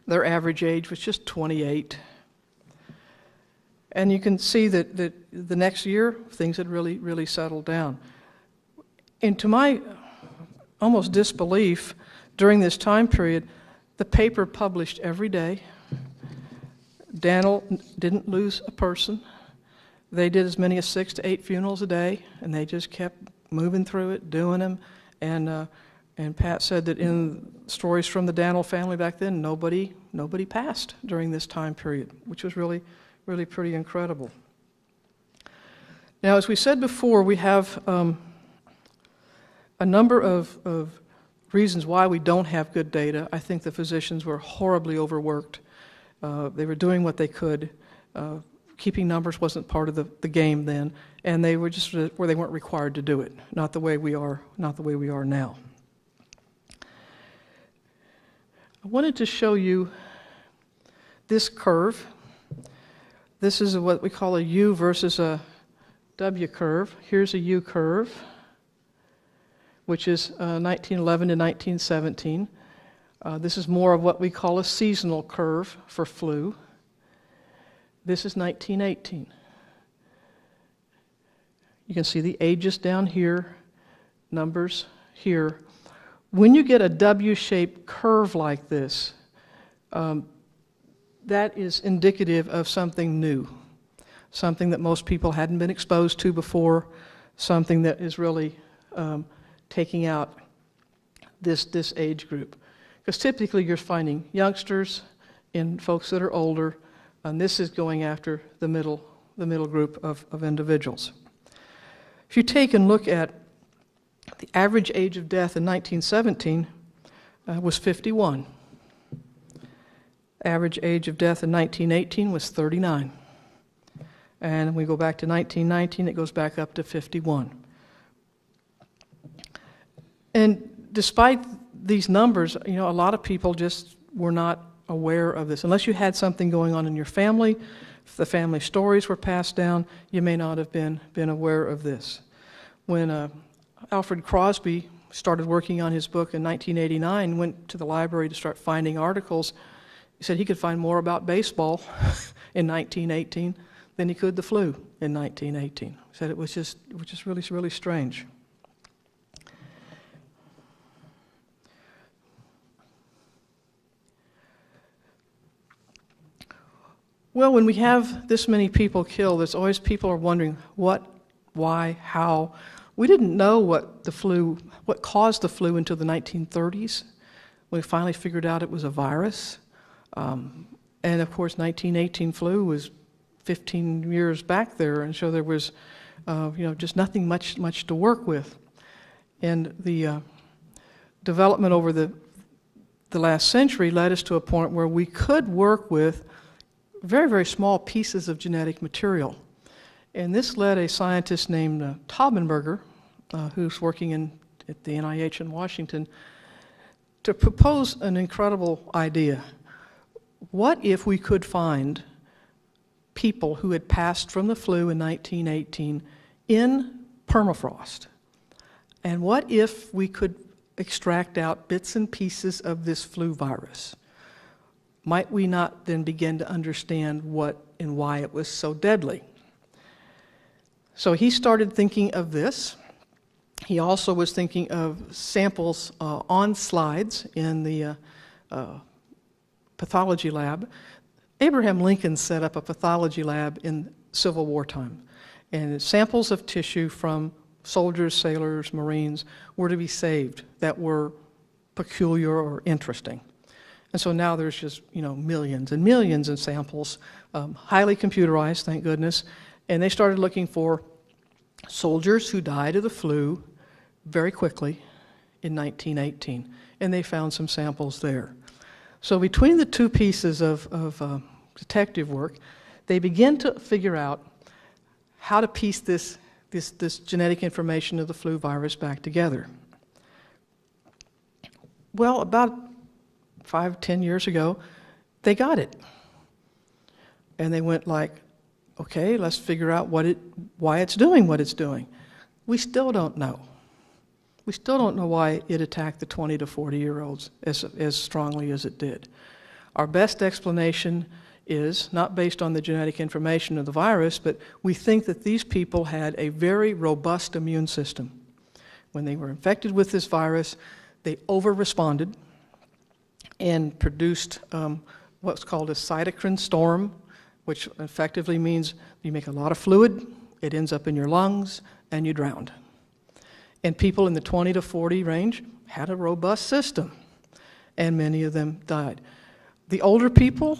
Their average age was just 28. And you can see that the next year, things had really, really settled down. And to my almost disbelief, during this time period, the paper published every day. Daniel didn't lose a person. They did as many as 6 to 8 funerals a day, and they just kept moving through it, doing them. And Pat said that in stories from the Daniel family back then, nobody passed during this time period, which was really, really pretty incredible. Now, as we said before, we have a number of reasons why we don't have good data. I think the physicians were horribly overworked. They were doing what they could. Keeping numbers wasn't part of the game then, and they were just where they weren't required to do it. Not the way we are now. I wanted to show you this curve. This is what we call a U versus a W curve. Here's a U curve, which is 1911 to 1917. This is more of what we call a seasonal curve for flu. This is 1918. You can see the ages down here, numbers here. When you get a W-shaped curve like this, that is indicative of something new, something that most people hadn't been exposed to before, something that is really taking out this age group. Because typically you're finding youngsters and folks that are older, and this is going after the middle group of individuals. If you take and look at the average age of death in 1917 was 51. Average age of death in 1918 was 39. And we go back to 1919, it goes back up to 51. And despite these numbers, a lot of people just were not aware of this. Unless you had something going on in your family, if the family stories were passed down, you may not have been aware of this. When Alfred Crosby started working on his book in 1989, went to the library to start finding articles, he said he could find more about baseball in 1918 than he could the flu in 1918. He said it was just really, really strange. Well, when we have this many people killed, there's always people are wondering what, why, how. We didn't know what caused the flu until the 1930s. We finally figured out it was a virus. And of course, 1918 flu was 15 years back there, and so there was, just nothing much to work with. And the development over the last century led us to a point where we could work with very, very small pieces of genetic material. And this led a scientist named Taubenberger, who's working at the NIH in Washington, to propose an incredible idea. What if we could find people who had passed from the flu in 1918 in permafrost? And what if we could extract out bits and pieces of this flu virus? Might we not then begin to understand what and why it was so deadly? So he started thinking of this. He also was thinking of samples on slides in the pathology lab. Abraham Lincoln set up a pathology lab in Civil War time, and samples of tissue from soldiers, sailors, Marines were to be saved that were peculiar or interesting. And so now there's just millions and millions of samples, highly computerized, thank goodness, and they started looking for soldiers who died of the flu very quickly in 1918, and they found some samples there. So between the two pieces of detective work, they begin to figure out how to piece this genetic information of the flu virus back together. Well, about 5-10 years ago, they got it. And they went like, okay, let's figure out why it's doing what it's doing. We still don't know. We still don't know why it attacked the 20 to 40-year-olds as strongly as it did. Our best explanation is not based on the genetic information of the virus, but we think that these people had a very robust immune system. When they were infected with this virus, they over-responded and produced what's called a cytokine storm, which effectively means you make a lot of fluid, it ends up in your lungs, and you drowned. And people in the 20 to 40 range had a robust system, and many of them died. The older people,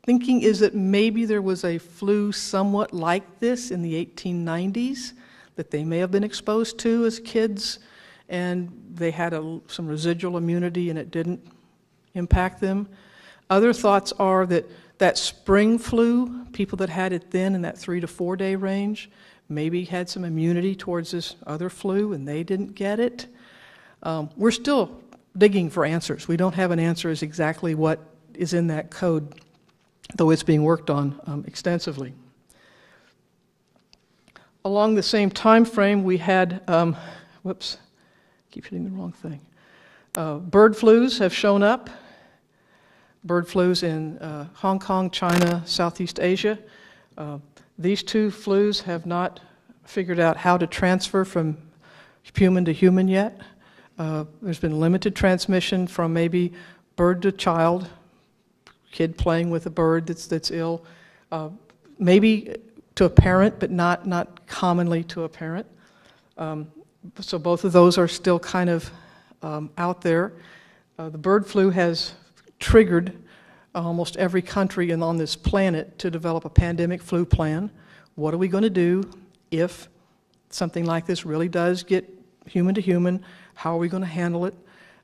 thinking is that maybe there was a flu somewhat like this in the 1890s that they may have been exposed to as kids, and they had some residual immunity and it didn't impact them. Other thoughts are that spring flu, people that had it then in that 3 to 4 day range, maybe had some immunity towards this other flu and they didn't get it. We're still digging for answers. We don't have an answer as exactly what is in that code, though it's being worked on extensively. Along the same time frame, we had, keep hitting the wrong thing. Bird flus have shown up. Bird flus in Hong Kong, China, Southeast Asia. These two flus have not figured out how to transfer from human to human yet. There's been limited transmission from maybe bird to child, kid playing with a bird that's ill, maybe to a parent, but not commonly to a parent. So both of those are still kind of out there. The bird flu has triggered almost every country on this planet to develop a pandemic flu plan. What are we going to do if something like this really does get human to human. How are we going to handle it?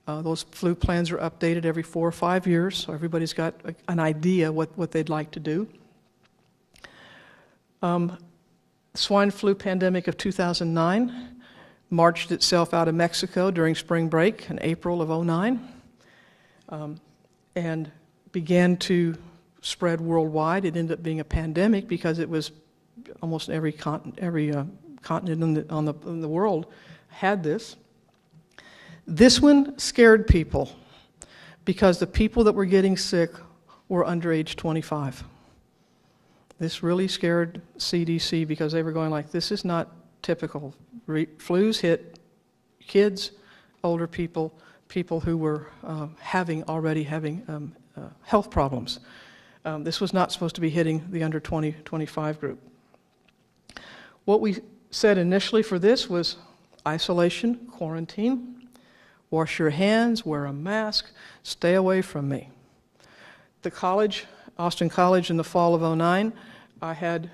Those flu plans are updated every 4 or 5 years, so everybody's got an idea what they'd like to do. Swine flu pandemic of 2009 marched itself out of Mexico during spring break in April of 2009, and began to spread worldwide. It ended up being a pandemic because it was almost every continent in the world had this. This one scared people because the people that were getting sick were under age 25. This really scared CDC because they were going like, this is not typical. Flus hit kids, older people, people who were already having health problems. This was not supposed to be hitting the under 20, 25 group. What we said initially for this was isolation, quarantine, wash your hands, wear a mask, stay away from me. The college, Austin College, in the fall of 2009, I had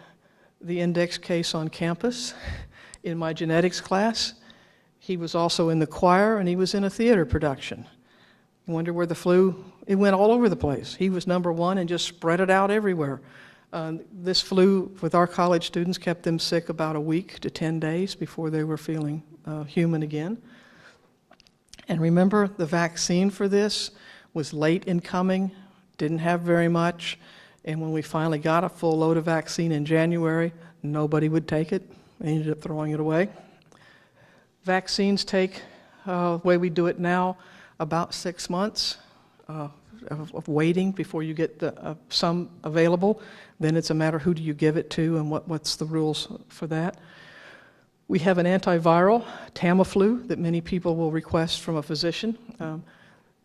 the index case on campus in my genetics class. He was also in the choir, and he was in a theater production. You wonder where the flu, it went all over the place. He was number one and just spread it out everywhere. This flu with our college students kept them sick about a week to 10 days before they were feeling human again. And remember, the vaccine for this was late in coming, didn't have very much, and when we finally got a full load of vaccine in January, nobody would take it. They ended up throwing it away. Vaccines take, the way we do it now, about 6 months of waiting before you get some available. Then it's a matter who do you give it to and what's the rules for that. We have an antiviral, Tamiflu, that many people will request from a physician,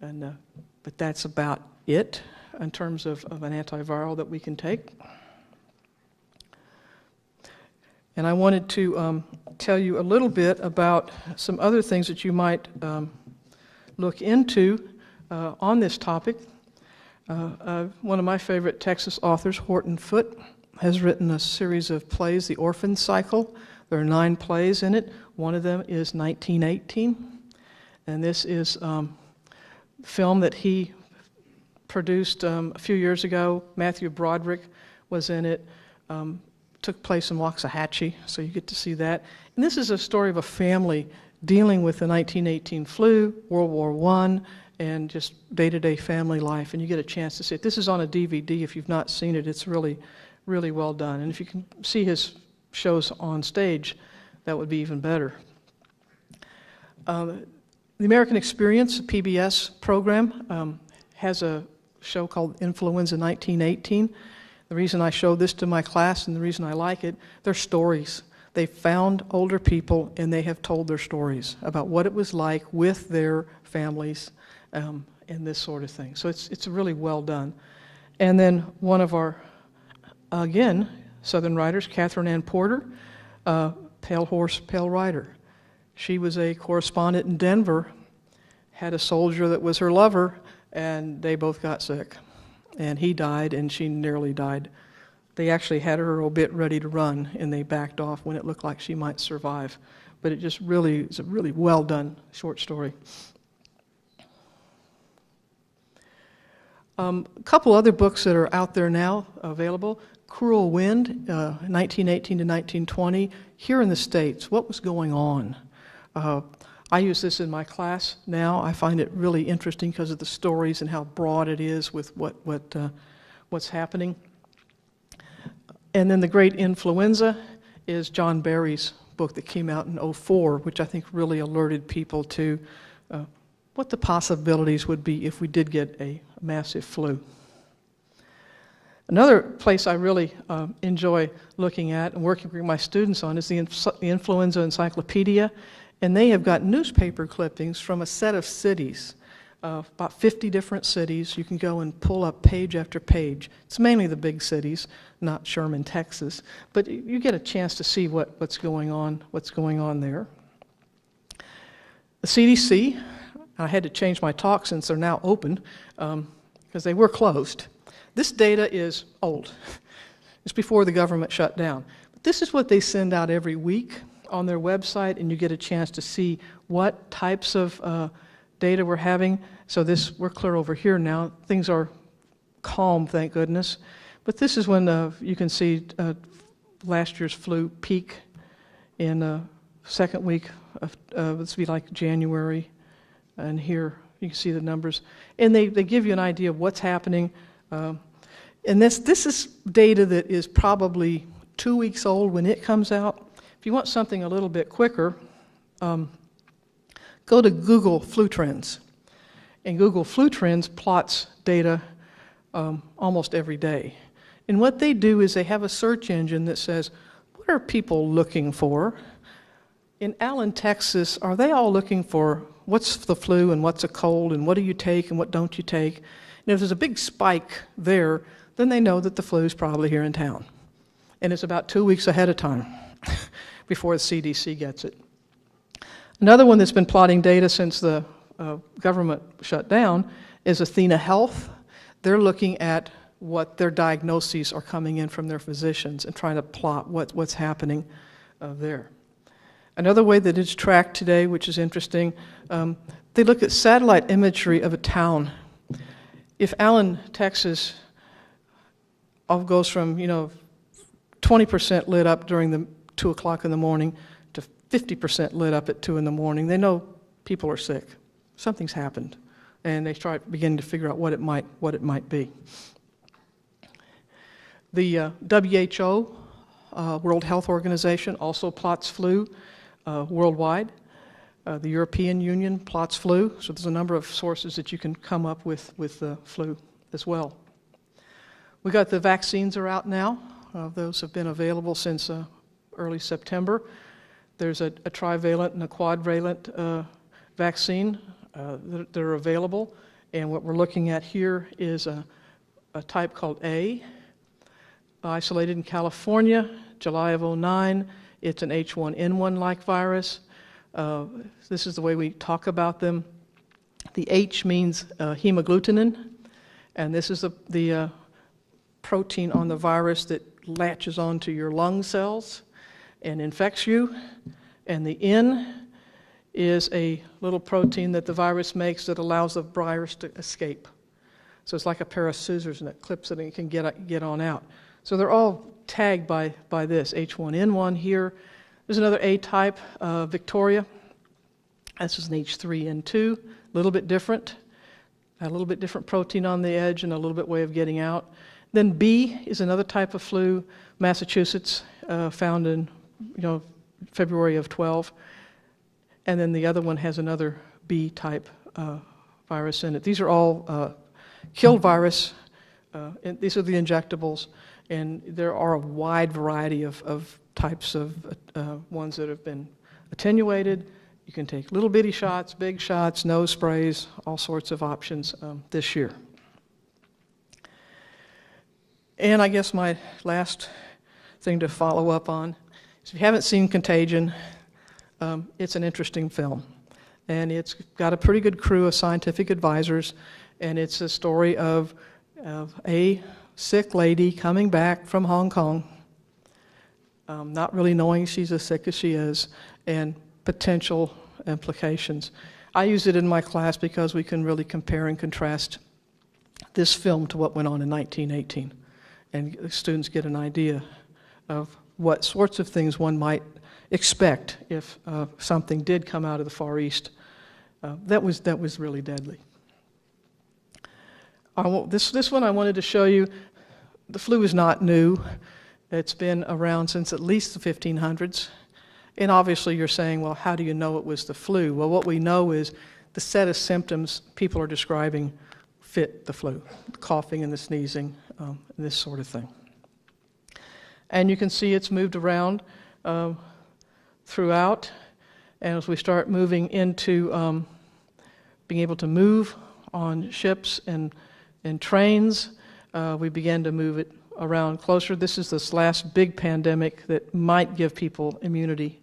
but that's about it in terms of an antiviral that we can take. And I wanted to tell you a little bit about some other things that you might look into on this topic. One of my favorite Texas authors, Horton Foote, has written a series of plays, The Orphan Cycle. There are 9 plays in it. One of them is 1918, and this is a film that he produced a few years ago. Matthew Broderick was in it. Took place in Waxahachie, so you get to see that. And this is a story of a family dealing with the 1918 flu, World War I, and just day-to-day family life, and you get a chance to see it. This is on a DVD. If you've not seen it, it's really, really well done. And if you can see his shows on stage, that would be even better. The American Experience, PBS program, has a show called Influenza 1918. The reason I show this to my class and the reason I like it, they're stories. They found older people and they have told their stories about what it was like with their families and this sort of thing. So it's really well done. And then one of our, again, Southern writers, Catherine Ann Porter, Pale Horse, Pale Rider. She was a correspondent in Denver, had a soldier that was her lover, and they both got sick. And he died, and she nearly died. They actually had her obit ready to run, and they backed off when it looked like she might survive. But it just really is a really well done short story. A couple other books that are out there now available. Cruel Wind, 1918 to 1920. Here in the States, what was going on? I use this in my class now. I find it really interesting because of the stories and how broad it is with what's happening. And then The Great Influenza is John Barry's book that came out in 2004, which I think really alerted people to what the possibilities would be if we did get a massive flu. Another place I really enjoy looking at and working with my students on is the Influenza Encyclopedia, and they have got newspaper clippings from a set of cities, about 50 different cities. You can go and pull up page after page. It's mainly the big cities, not Sherman, Texas, but you get a chance to see what's going on there. The CDC, I had to change my talk since they're now open because they were closed. This data is old. It's before the government shut down. But this is what they send out every week. on their website, and you get a chance to see what types of data we're having. So we're clear over here now. Things are calm, thank goodness. But this is when you can see last year's flu peak in second week of, this would be like January, and here you can see the numbers. And they give you an idea of what's happening. And this is data that is probably 2 weeks old when it comes out. If you want something a little bit quicker, go to Google Flu Trends. And Google Flu Trends plots data almost every day. And what they do is they have a search engine that says, what are people looking for? In Allen, Texas, are they all looking for what's the flu and what's a cold and what do you take and what don't you take? And if there's a big spike there, then they know that the flu is probably here in town. And it's about 2 weeks ahead of time before the CDC gets it. Another one that's been plotting data since the government shut down is Athena Health. They're looking at what their diagnoses are coming in from their physicians and trying to plot what's happening there. Another way that it's tracked today, which is interesting, they look at satellite imagery of a town. If Allen, Texas, all goes from 20% lit up during the 2 o'clock in the morning to 50% lit up at 2 in the morning, they know people are sick. Something's happened, and they start beginning to figure out what it might be. The WHO, World Health Organization, also plots flu worldwide. The European Union plots flu, so there's a number of sources that you can come up with the flu as well. We got the vaccines are out now. Those have been available since early September. There's a trivalent and a quadvalent vaccine that are available, and what we're looking at here is a type called A, isolated in California, July of 2009. It's an H1N1-like virus. This is the way we talk about them. The H means hemagglutinin, and this is the protein on the virus that latches onto your lung cells and infects you. And the N is a little protein that the virus makes that allows the virus to escape. So it's like a pair of scissors, and it clips it and it can get on out. So they're all tagged by this, H1N1 here. There's another A type, Victoria. This is an H3N2, a little bit different. A little bit different protein on the edge and a little bit way of getting out. Then B is another type of flu, Massachusetts, found in February of 12. And then the other one has another B type virus in it. These are all killed virus. And these are the injectables. And there are a wide variety of types of ones that have been attenuated. You can take little bitty shots, big shots, nose sprays, all sorts of options this year. And I guess my last thing to follow up on is, if you haven't seen Contagion, it's an interesting film. And it's got a pretty good crew of scientific advisors, and it's a story of a sick lady coming back from Hong Kong, not really knowing she's as sick as she is, and potential implications. I use it in my class because we can really compare and contrast this film to what went on in 1918. And the students get an idea of what sorts of things one might expect if something did come out of the Far East that was really deadly. This one I wanted to show you. The flu is not new. It's been around since at least the 1500s. And obviously you're saying, well, how do you know it was the flu? Well, what we know is the set of symptoms people are describing fit the flu. The coughing and the sneezing, this sort of thing. And you can see it's moved around throughout. And as we start moving into being able to move on ships and trains, we began to move it around closer. This is this last big pandemic that might give people immunity.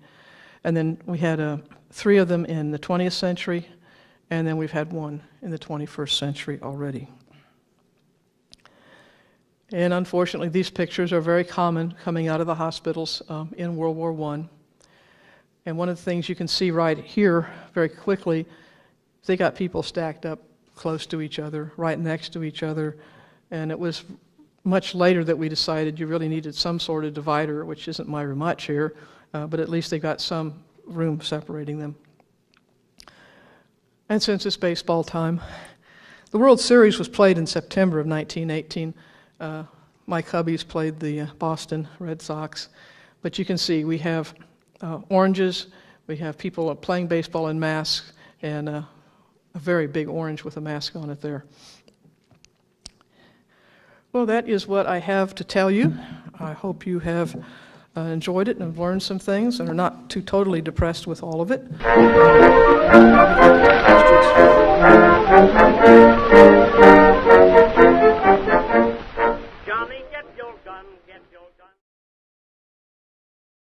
And then we had 3 of them in the 20th century, and then we've had 1 in the 21st century already. And unfortunately, these pictures are very common coming out of the hospitals in World War I. And one of the things you can see right here very quickly, they got people stacked up close to each other, right next to each other. And it was much later that we decided you really needed some sort of divider, which isn't my much here, but at least they got some room separating them. And since it's baseball time, the World Series was played in September of 1918. My Cubbies played the Boston Red Sox. But you can see we have oranges, we have people playing baseball in masks, and a very big orange with a mask on it there. Well, that is what I have to tell you. I hope you have enjoyed it and have learned some things and are not too totally depressed with all of it. I'll be happy to take questions.